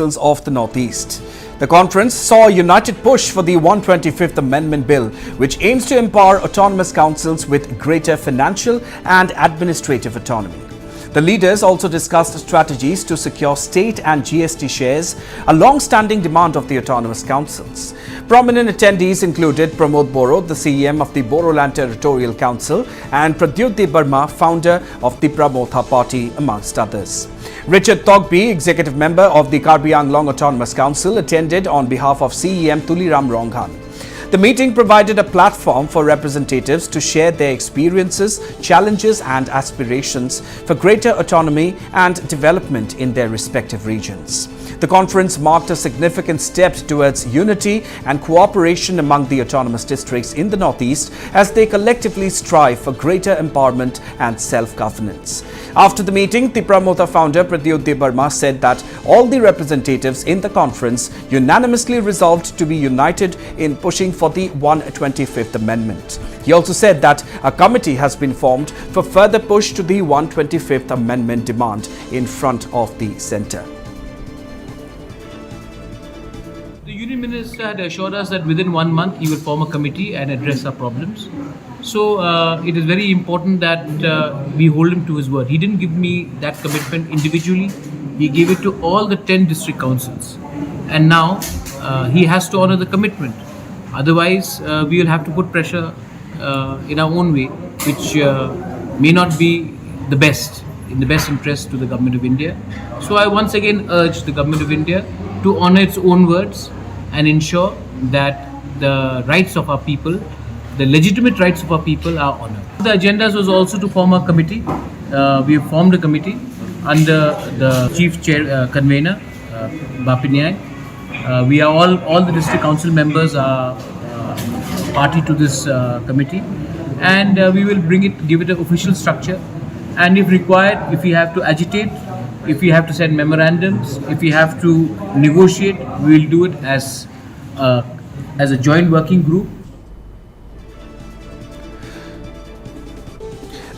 of the Northeast. The conference saw a united push for the 125th Amendment Bill, which aims to empower autonomous councils with greater financial and administrative autonomy. The leaders also discussed strategies to secure state and GST shares, a long-standing demand of the autonomous councils. Prominent attendees included Pramod Boro, the CEM of the Bodoland Territorial Council, and Pradyut Debarma, founder of the Pramotha Party, amongst others. Richard Togby, executive member of the Karbi Anglong Autonomous Council, attended on behalf of CEM Tuliram Ronghan. The meeting provided a platform for representatives to share their experiences, challenges and aspirations for greater autonomy and development in their respective regions. The conference marked a significant step towards unity and cooperation among the autonomous districts in the Northeast as they collectively strive for greater empowerment and self-governance. After the meeting, the Pramotha founder Pradyut Debarma said that all the representatives in the conference unanimously resolved to be united in pushing for the 125th Amendment. He also said that a committee has been formed for further push to the 125th Amendment demand in front of the centre. The Union Minister had assured us that within 1 month he will form a committee and address our problems. So it is very important that we hold him to his word. He didn't give me that commitment individually. He gave it to all the 10 district councils. And now he has to honor the commitment. Otherwise, we will have to put pressure in our own way, which may not be the best, in the best interest to the Government of India. So I once again urge the Government of India to honor its own words and ensure that the rights of our people, the legitimate rights of our people, are honored. The agendas was also to form a committee. We have formed a committee under the Chief Convener, Bapinai. We are all the district council members are party to this committee, and we will give it an official structure. And if required, if we have to agitate, if we have to send memorandums, if we have to negotiate, we will do it as a joint working group.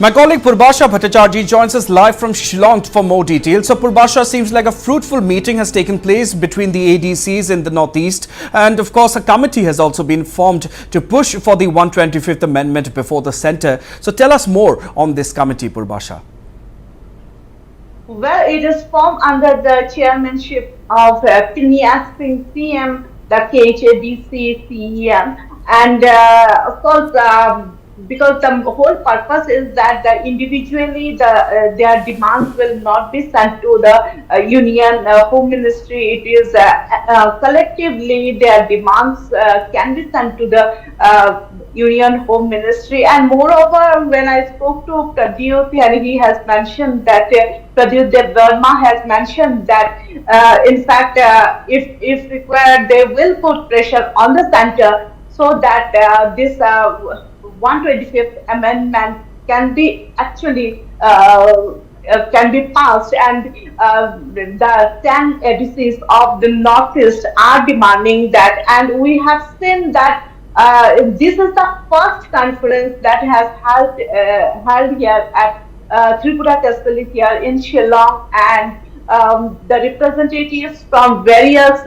My colleague Purbasha Bhattacharjee joins us live from Shillong for more details. So Purbasha, seems like a fruitful meeting has taken place between the ADCs in the Northeast, and of course a committee has also been formed to push for the 125th Amendment before the centre. So tell us more on this committee, Purbasha. Well, it is formed under the chairmanship of Phineas Singh, CM, the KHADC CEM, and of course because the whole purpose is that individually their demands will not be sent to the Union Home Ministry. It is collectively their demands can be sent to the Union Home Ministry. And moreover, when I spoke to Pradyut, he has mentioned that Pradyut Debarma has mentioned that in fact if required they will put pressure on the centre so that this 125th Amendment can be actually can be passed, and the 10 ADCs of the Northeast are demanding that. And we have seen that this is the first conference that has held here at Tripura Castle here in Shillong, and the representatives from various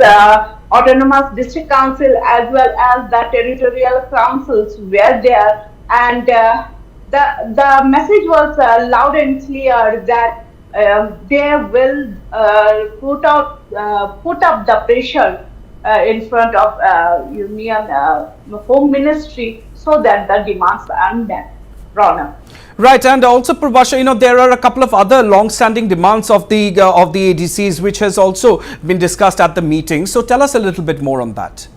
autonomous district council as well as the territorial councils were there, and the message was loud and clear that they will put up the pressure in front of Union Home Ministry so that the demands are met. Rana. Right, and also Purbasha, there are a couple of other long-standing demands of the ADCs which has also been discussed at the meeting. So tell us a little bit more on that.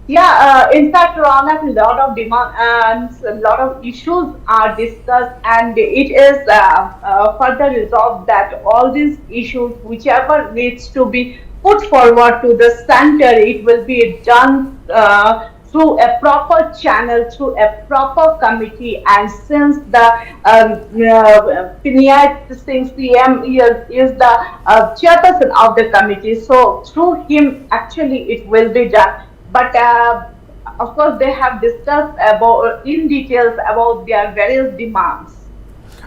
Yeah, in fact, Rana, a lot of demands, a lot of issues are discussed, and it is further resolved that all these issues, whichever needs to be put forward to the center, it will be done through a proper channel, through a proper committee. And since the Phineas Singh CM is the chairperson of the committee, so through him actually it will be done. But of course they have discussed in details about their various demands.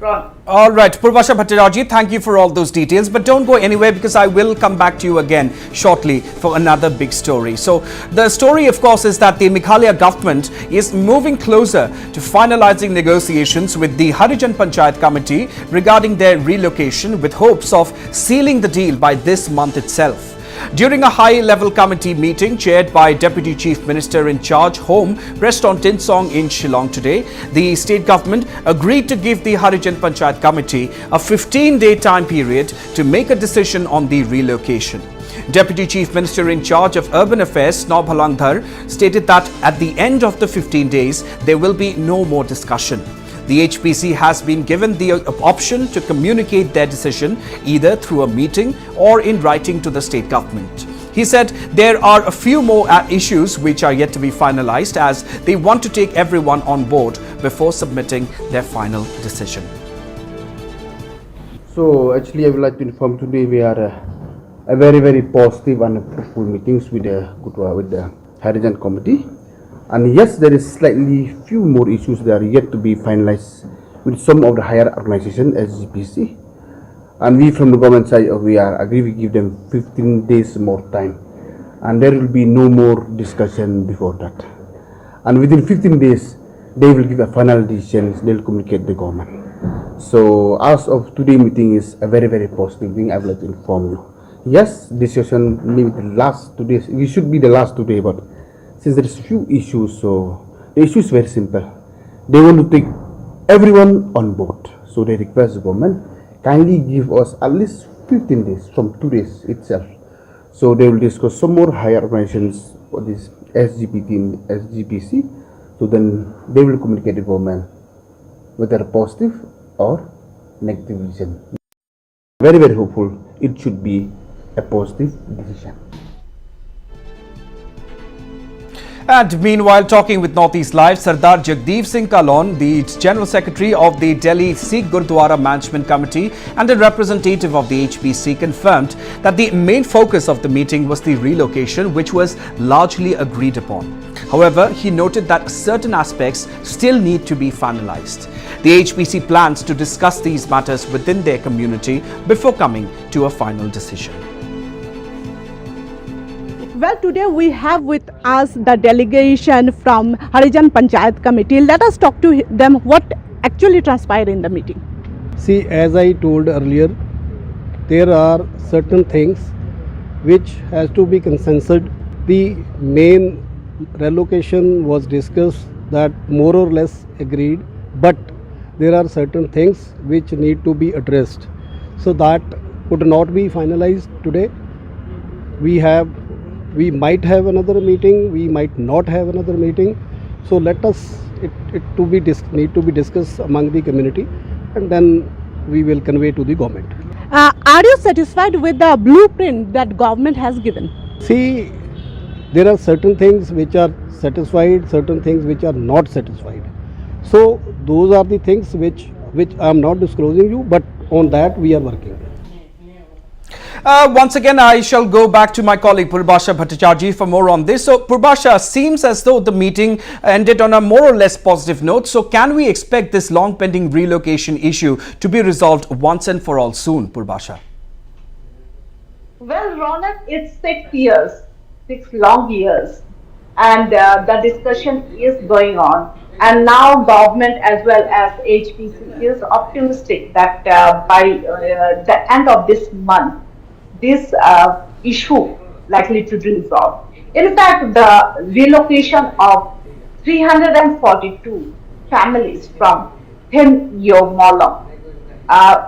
Ron. All right, Purvasha Bhattacharjee, thank you for all those details. But don't go anywhere because I will come back to you again shortly for another big story. So the story, of course, is that the Meghalaya government is moving closer to finalizing negotiations with the Harijan Panchayat Committee regarding their relocation with hopes of sealing the deal by this month itself. During a high-level committee meeting chaired by Deputy Chief Minister in charge Home Rest on Tinsong in Shillong today, the state government agreed to give the Harijan Panchayat Committee a 15-day time period to make a decision on the relocation. Deputy Chief Minister in charge of Urban Affairs Snob Halangdhar stated that at the end of the 15 days, there will be no more discussion. The HPC has been given the option to communicate their decision either through a meeting or in writing to the state government. He said there are a few more issues which are yet to be finalized as they want to take everyone on board before submitting their final decision. So actually I would like to inform today we are a very positive and fruitful meetings with the Harijan committee. And yes, there is slightly few more issues that are yet to be finalized with some of the higher organization SGPC. And we from the government side, we agree we give them 15 days more time. And there will be no more discussion before that. And within 15 days, they will give a final decision, they will communicate the government. So as of today meeting is a very positive thing I would like to inform you. Yes, this session maybe the last 2 days, we should be the last today, but since there is few issues, so the issue is very simple. They want to take everyone on board. So they request the government kindly give us at least 15 days from today's itself. So they will discuss some more higher organizations for this SGPT and SGPC. So then they will communicate the government whether positive or negative decision. Very hopeful it should be a positive decision. And meanwhile, talking with Northeast Live, Sardar Jagdeep Singh Kalon, the General Secretary of the Delhi Sikh Gurdwara Management Committee and a representative of the HPC, confirmed that the main focus of the meeting was the relocation, which was largely agreed upon. However, he noted that certain aspects still need to be finalized. The HPC plans to discuss these matters within their community before coming to a final decision. Well, today we have with us the delegation from Harijan Panchayat Committee. Let us talk to them what actually transpired in the meeting. See, as I told earlier, there are certain things which has to be consensus. The main relocation was discussed, that more or less agreed, but there are certain things which need to be addressed. So that could not be finalized today. We might have another meeting, we might not have another meeting. So let us, need to be discussed among the community, and then we will convey to the government. Are you satisfied with the blueprint that government has given? See, there are certain things which are satisfied, certain things which are not satisfied. So those are the things which I am not disclosing you, but on that we are working. Once again, I shall go back to my colleague Purvasha Bhattacharjee for more on this. So, Purvasha, seems as though the meeting ended on a more or less positive note. So, can we expect this long pending relocation issue to be resolved once and for all soon, Purvasha? Well, Ronak, it's 6 years, 6 long years, and the discussion is going on. And now government as well as HPC is optimistic that by the end of this month, this issue likely to resolve. In fact, the relocation of 342 families from Thin-Yo Molong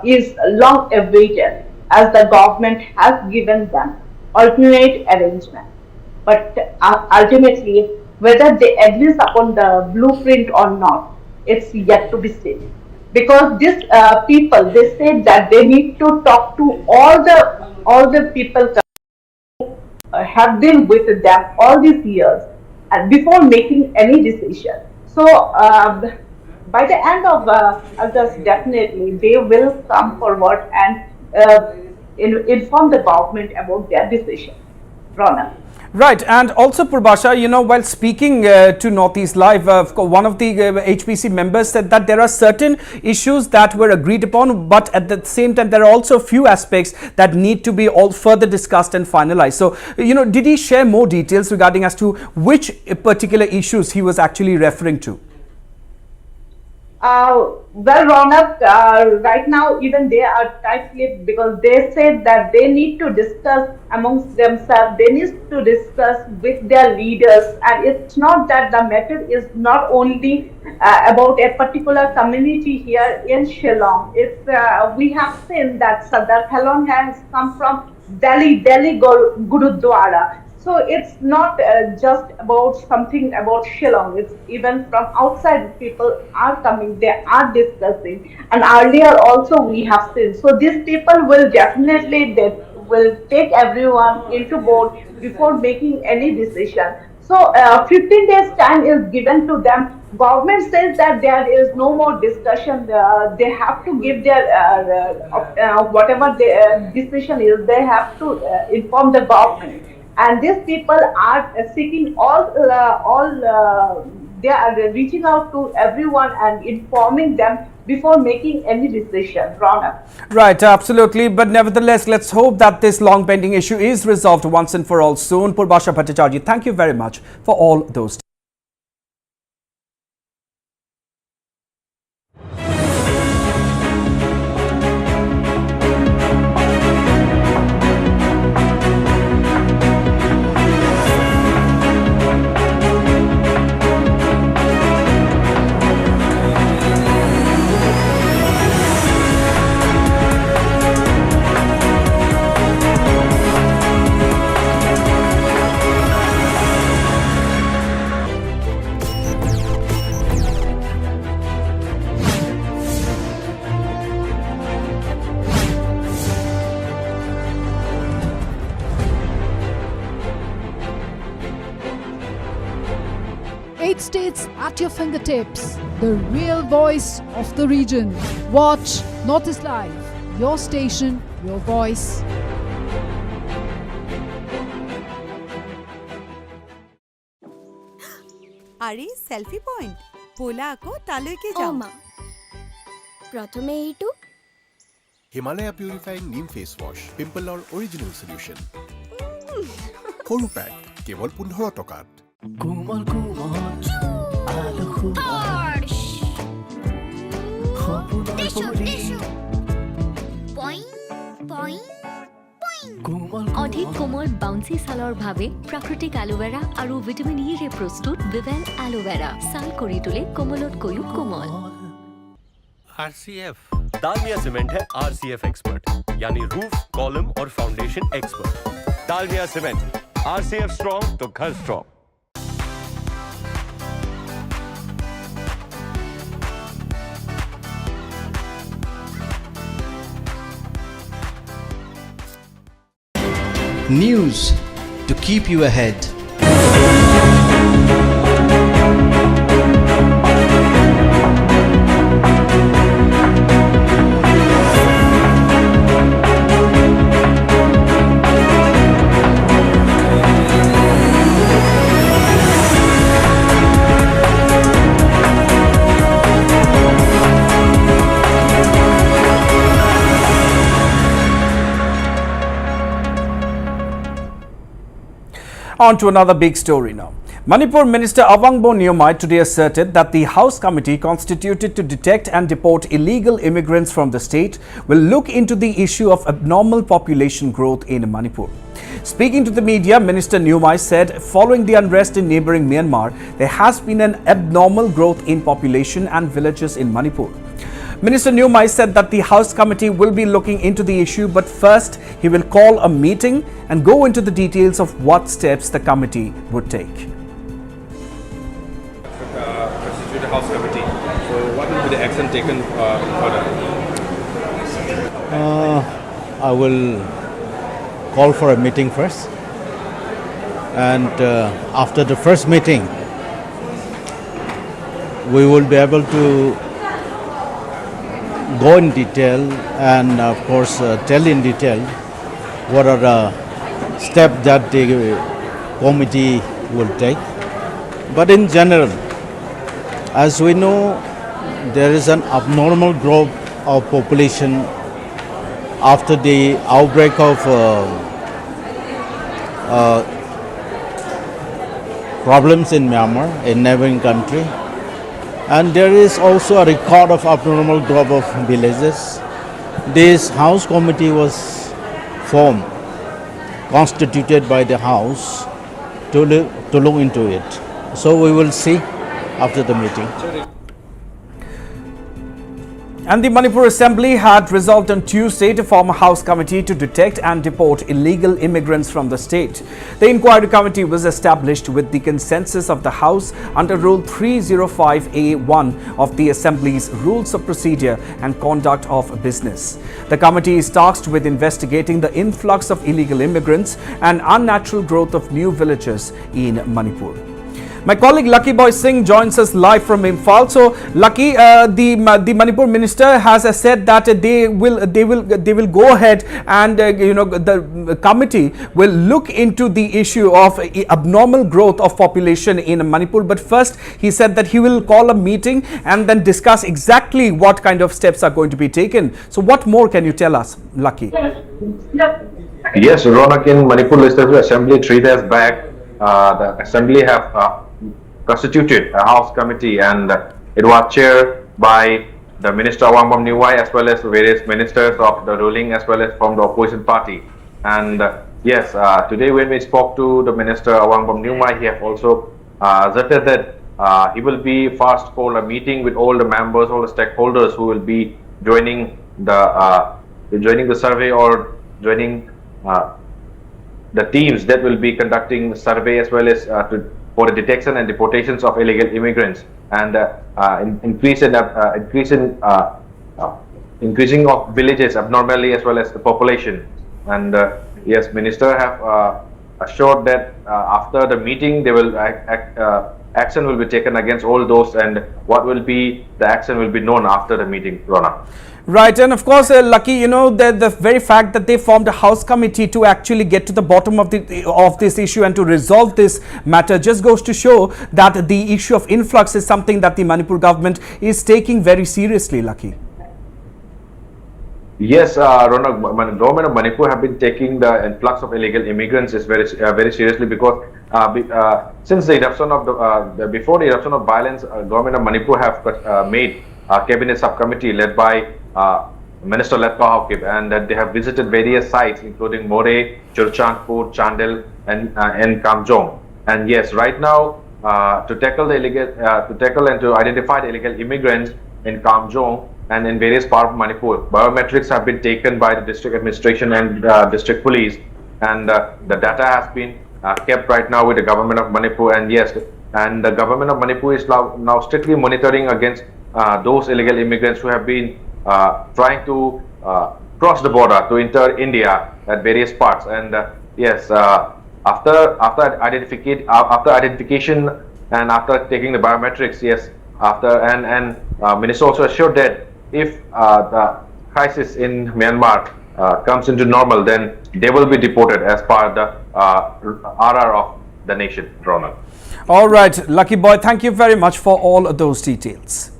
is long awaited, as the government has given them alternate arrangement. But ultimately, whether they agree upon the blueprint or not, it's yet to be seen. Because these people, they say that they need to talk to all the people who have been with them all these years and before making any decision. So by the end of August, definitely they will come forward and inform the government about their decision. Rona. Right, and also Purbasha, while speaking to Northeast Live, one of the HPC members said that there are certain issues that were agreed upon, but at the same time, there are also a few aspects that need to be all further discussed and finalized. So, did he share more details regarding as to which particular issues he was actually referring to? Well, Ronak, right now even they are tight-lipped because they said that they need to discuss amongst themselves. They need to discuss with their leaders, and it's not that the matter is not only about a particular community here in Shillong. It's we have seen that Sardar Phelon has come from Delhi Gurudwara. So it's not just about something about Shillong. It's even from outside people are coming. They are discussing, and earlier also we have seen. So these people will definitely they will take everyone into board before making any decision. So 15 days time is given to them. Government says that there is no more discussion. They have to give their whatever the decision is. They have to inform the government. And these people are seeking they are reaching out to everyone and informing them before making any decision. Rana. Right, absolutely. But nevertheless, let's hope that this long pending issue is resolved once and for all soon. Purbasha Bhattacharjee, thank you very much for all those. Eight states at your fingertips. The real voice of the region. Watch Northeast Live. Your station, your voice. আরে selfie point পোলা আকো তালৈকে যাও মা প্ৰথমে এইটো Himalaya purifying নিম fetch wash পিম্পলৰ original solution সৰু পেক কেৱল 15 টকাত কোমল কোমল আলো খুমাৰ অধিক কোমল বাউন্সি ছালৰ ভাৱে প্ৰাকৃতিক এলোভেৰা আৰু ভিটামিন ই ৰে প্ৰস্তুত ভিভেল এলোভেৰা ছাল কৰি তোলে কোমলতকৈও কোমল RCF डालमिया सीमेंट है RCF एक्सपर्ट यानी रूफ कॉलम और foundation expert Dalmia cement RCF strong तो घर strong News to keep you ahead. On to another big story now. Manipur Minister Awangbo Nyomai today asserted that the House Committee constituted to detect and deport illegal immigrants from the state will look into the issue of abnormal population growth in Manipur. Speaking to the media, Minister Nyomai said following the unrest in neighboring Myanmar, there has been an abnormal growth in population and villages in Manipur. Minister Nyomai said that the House Committee will be looking into the issue, but first he will call a meeting and go into the details of what steps the committee would take. The House Committee. So what will be the action taken further? I will call for a meeting first, and after the first meeting we will be able to go in detail and of course tell in detail what are the step that the committee will take. But in general, as we know, there is an abnormal growth of population after the outbreak of problems in Myanmar, a neighboring country. And there is also a record of abnormal growth of villages. This House committee was formed, constituted by the House to look into it. So we will see after the meeting. And the Manipur Assembly had resolved on Tuesday to form a House committee to detect and deport illegal immigrants from the state. The inquiry committee was established with the consensus of the House under Rule 305A1 of the Assembly's Rules of Procedure and Conduct of Business. The committee is tasked with investigating the influx of illegal immigrants and unnatural growth of new villages in Manipur. My colleague Lucky Boy Singh joins us live from Imphal. So, Lucky, the Manipur minister has said that they will go ahead and the committee will look into the issue of abnormal growth of population in Manipur. But first, he said that he will call a meeting and then discuss exactly what kind of steps are going to be taken. So, what more can you tell us, Lucky? Yes, Ronak, in Manipur Legislative Assembly 3 days back, the Assembly have constituted a House committee, and it was chaired by the Minister Awangbom Niwai as well as various ministers of the ruling as well as from the opposition party. And yes, today when we spoke to the Minister Awangbom Niwai, he have also asserted that he will be first call a meeting with all the members, all the stakeholders who will be joining the survey or joining the teams that will be conducting the survey as well as for the detection and deportations of illegal immigrants, and increasing of villages abnormally as well as the population. And yes, Minister have assured that after the meeting, they will action will be taken against all those, and what will be the action will be known after the meeting, Rona. Right, and of course, Lucky, the very fact that they formed a House committee to actually get to the bottom of this issue and to resolve this matter just goes to show that the issue of influx is something that the Manipur government is taking very seriously, Lucky. Yes, Ronak, government of Manipur have been taking the influx of illegal immigrants is very seriously, because since the eruption of before the eruption of violence, government of Manipur have made a cabinet subcommittee led by Minister Letpa Haokip, and that they have visited various sites including More, Churchandpur, Chandel, and Kamjong. And yes, right now to tackle the and to identify the illegal immigrants in Kamjong and in various parts of Manipur, biometrics have been taken by the district administration and district police, and the data has been kept right now with the government of Manipur. And yes, and the government of Manipur is now strictly monitoring against those illegal immigrants who have been trying to cross the border to enter India at various parts. And yes, after identification and after taking the biometrics, yes, Minister also assured that if the crisis in Myanmar comes into normal, then they will be deported as per the RR of the nation, Ronald. All right, Lucky Boy, thank you very much for all of those details.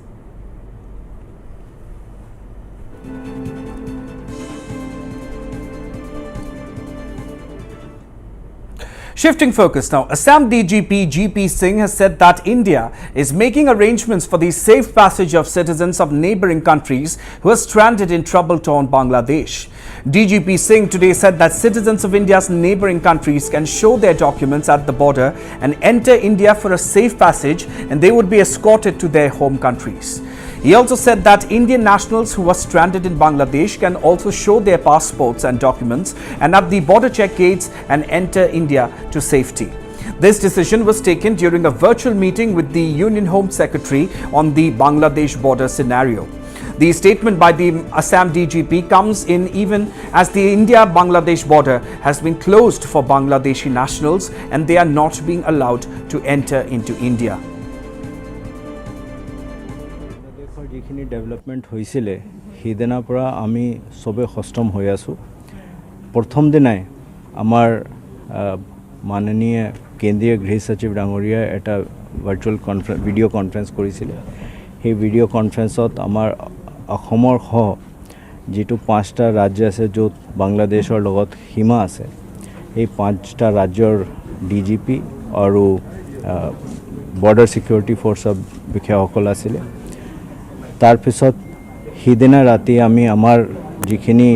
Shifting focus now, Assam DGP GP Singh has said that India is making arrangements for the safe passage of citizens of neighbouring countries who are stranded in trouble-torn Bangladesh. DGP Singh today said that citizens of India's neighbouring countries can show their documents at the border and enter India for a safe passage, and they would be escorted to their home countries. He also said that Indian nationals who are stranded in Bangladesh can also show their passports and documents and at the border check gates and enter India to safety. This decision was taken during a virtual meeting with the Union Home Secretary on the Bangladesh border scenario. The statement by the Assam DGP comes in even as the India-Bangladesh border has been closed for Bangladeshi nationals and they are not being allowed to enter into India. যিখিনি development হৈছিলে সেইদিনাৰ পৰা আমি সবে সষ্টম হৈ আছোঁ। প্ৰথম দিনাই আমাৰ মাননীয় কেন্দ্ৰীয় গৃহ সচিব ডাঙৰীয়াই এটা ভাৰ্চুৱেল ভিডিঅ' কনফাৰেঞ্চ কৰিছিলে। সেই ভিডিঅ' কনফাৰেঞ্চত আমাৰ অসমৰ সহ যিটো 5টা ৰাজ্য আছে য'ত বাংলাদেশৰ লগত সীমা আছে, এই 5টা ৰাজ্যৰ DGP আৰু বৰ্ডাৰ ছিকিউৰিটি ফ'ৰ্চৰ বিষয়াসকল আছিলে। তাৰপিছত সিদিনা ৰাতি আমি আমাৰ যিখিনি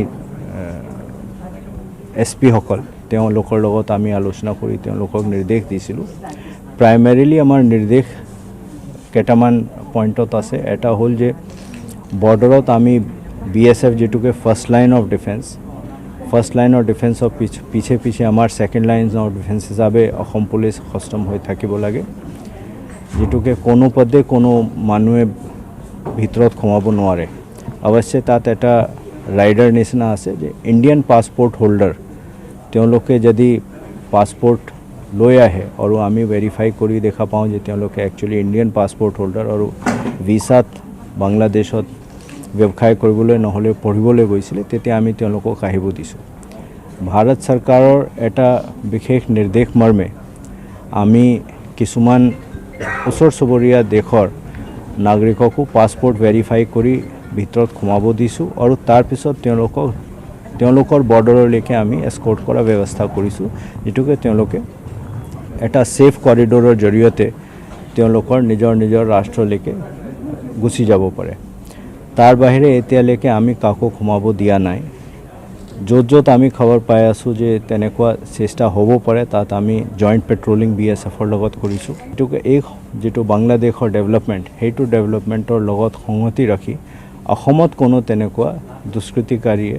SP সকল তেওঁলোকৰ লগত আমি আলোচনা কৰি তেওঁলোকক নিৰ্দেশ দিছিলোঁ। প্ৰাইমেৰিলি আমাৰ নিৰ্দেশ কেইটামান পইণ্টত আছে। এটা হ'ল যে বৰ্ডাৰত আমি BSF যেটোকে ফাৰ্ষ্ট লাইন অফ ডিফেন্সৰ পিছে আমাৰ ছেকেণ্ড লাইন অফ ডিফেন্স হিচাপে অসম পুলিচ সষ্টম হৈ থাকিব লাগে, যেটোকে কোনো পদে কোনো মানুহে ভিতৰত সোমাব নোৱাৰে। অৱশ্যে তাত এটা ৰাইডাৰ নিচিনা আছে যে ইণ্ডিয়ান পাছপৰ্ট হোল্ডাৰ তেওঁলোকে যদি পাছপৰ্ট লৈ আহে আৰু আমি ভেৰিফাই কৰি দেখা পাওঁ যে তেওঁলোকে একচুৱেলি ইণ্ডিয়ান পাছপৰ্ট হোল্ডাৰ আৰু ভিছাত বাংলাদেশত ব্যৱসায় কৰিবলৈ নহ'লে পঢ়িবলৈ গৈছিলে, তেতিয়া আমি তেওঁলোকক আহিব দিছোঁ। ভাৰত চৰকাৰৰ এটা বিশেষ নিৰ্দেশ মৰ্মে আমি কিছুমান ওচৰ চুবুৰীয়া দেশৰ নাগৰিককো পাছপৰ্ট ভেৰিফাই কৰি ভিতৰত সোমাব দিছোঁ আৰু তাৰপিছত তেওঁলোকৰ বৰ্ডাৰলৈকে আমি এস্কৰ্ট কৰা ব্যৱস্থা কৰিছোঁ, যেটোকে তেওঁলোকে এটা ছেফ কৰিডৰৰ জৰিয়তে তেওঁলোকৰ নিজৰ ৰাষ্ট্ৰলৈকে গুচি যাব পাৰে। তাৰ বাহিৰে এতিয়ালৈকে আমি কাকো সোমাব দিয়া নাই। য'ত আমি খবৰ পাই আছোঁ যে তেনেকুৱা চেষ্টা হ'ব পাৰে, তাত আমি জইণ্ট পেট্ৰলিং BSFৰ লগত কৰিছোঁ। গতিকে এই যিটো বাংলাদেশৰ ডেভেলপমেণ্ট, সেইটো ডেভেলপমেণ্টৰ লগত সংগতি ৰাখি অসমত কোনো তেনেকুৱা দুষ্কৃতিকাৰীয়ে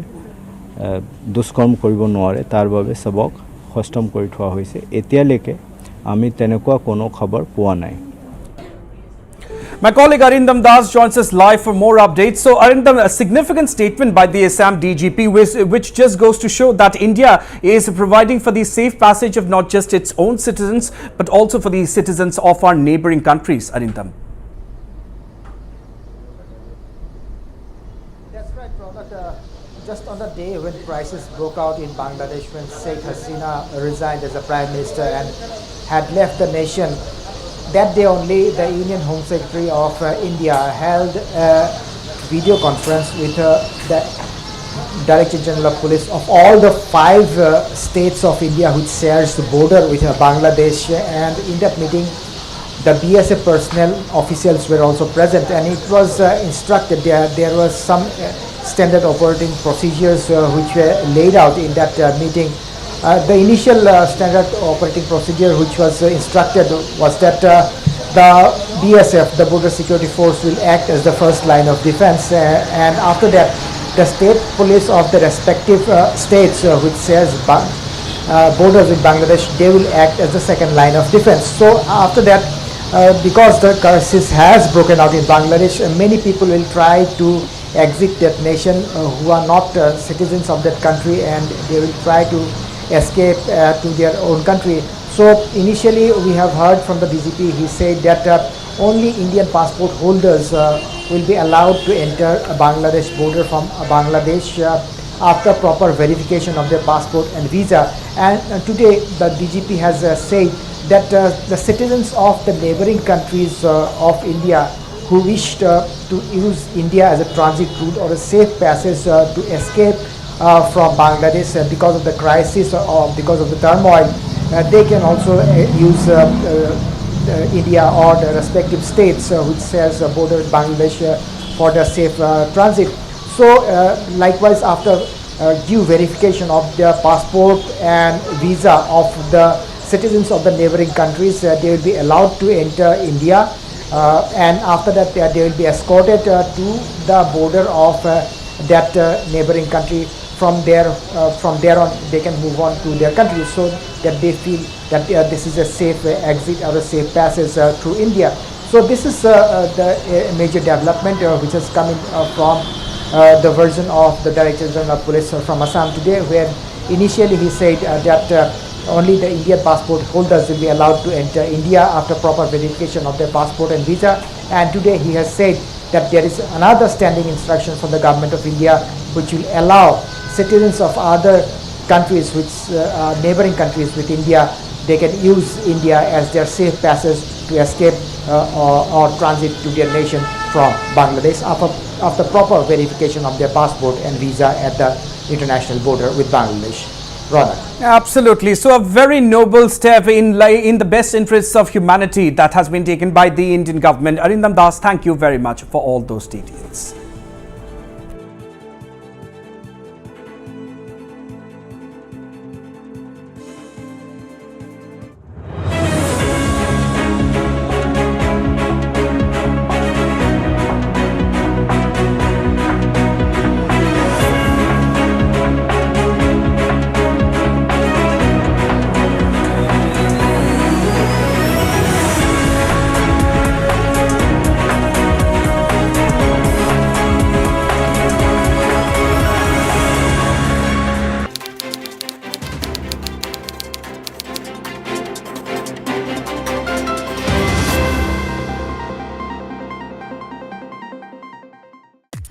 দুষ্কৰ্ম কৰিব নোৱাৰে, তাৰ বাবে সবক সষ্টম কৰি থোৱা হৈছে। এতিয়ালৈকে আমি তেনেকুৱা কোনো খবৰ পোৱা নাই। My colleague Arindam Das joins us live for more updates. So Arindam, a significant statement by the Assam DGP which just goes to show that India is providing for the safe passage of not just its own citizens but also for the citizens of our neighboring countries. Arindam. That's right, Prabhat. Just on the day when crisis broke out in Bangladesh, when Sheikh Hasina resigned as the Prime Minister and had left the nation, that day only the Union Home Secretary of India held a video conference with the Director General of Police of all the 5 states of India which shares the border with Bangladesh, and in that meeting the BSF personnel officials were also present, and it was instructed there was some standard operating procedures which were laid out in that meeting. The initial standard operating procedure which was instructed was that the BSF, the Border Security Force, will act as the first line of defense, and after that the state police of the respective states which shares borders with Bangladesh, they will act as the second line of defense. So after that, because the crisis has broken out in Bangladesh, many people will try to exit that nation who are not citizens of that country, and they will try to escape to their own country. So initially we have heard from the DGP, he said that only Indian passport holders will be allowed to enter a Bangladesh border from Bangladesh after proper verification of their passport and visa. And today the DGP has said that the citizens of the neighboring countries of India who wished to use India as a transit route or a safe passage to escape from Bangladesh because of the crisis or because of the turmoil, they can also use India or the respective states which shares a border with Bangladesh for the safe transit. So likewise, after due verification of their passport and visa of the citizens of the neighboring countries, they will be allowed to enter India, and after that they will be escorted to the border of that neighboring country. From there on they can move on to their country, so that they feel that this is a safe exit or a safe passage through India. So this is the major development which has come in from the version of the Director General of Police from Assam today, where initially he said that only the Indian passport holders will be allowed to enter India after proper verification of their passport and visa, and today he has said that there is another standing instruction from the Government of India which will allow citizens of other countries, which neighboring countries with India, they can use India as their safe passage to escape or transit to their nation from Bangladesh after proper verification of their passport and visa at the international border with Bangladesh. Ronak. Absolutely. So a very noble step in the best interests of humanity that has been taken by the Indian government. Arindam Das, thank you very much for all those details.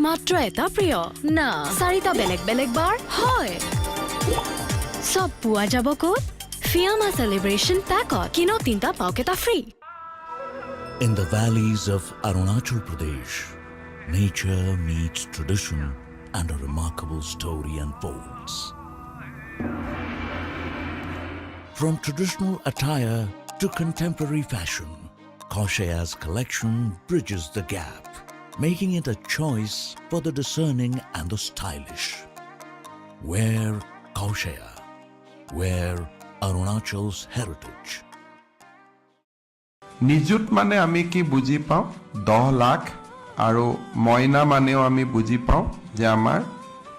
মাত্ৰ এটা প্ৰিয় না চাৰিটা বেলেগ বেলেগ বাৰ হয় সব পোৱা যাব ক'ত ফিয়ামা সেলিব্রেশন প্যাকত কিনো তিনটা পাওকেটা free In the valleys of Arunachal Pradesh, nature meets tradition and a remarkable story unfolds. From traditional attire to contemporary fashion, Kaushaya's collection bridges the gap, making it a choice for the discerning and the stylish. Wear Kaushaya, wear Arunachal's heritage. নিযুত মানে আমি কি বুজি পাওঁ 10 লাখ আৰু মইনা মানেও আমি বুজি পাওঁ যে আমাৰ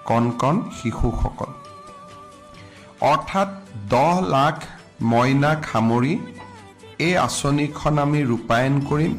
কণ কণ শিশুসকল অৰ্থাৎ 10 লাখ মইনা খামৰি এই আঁচনিখন আমি ৰূপায়ণ কৰিম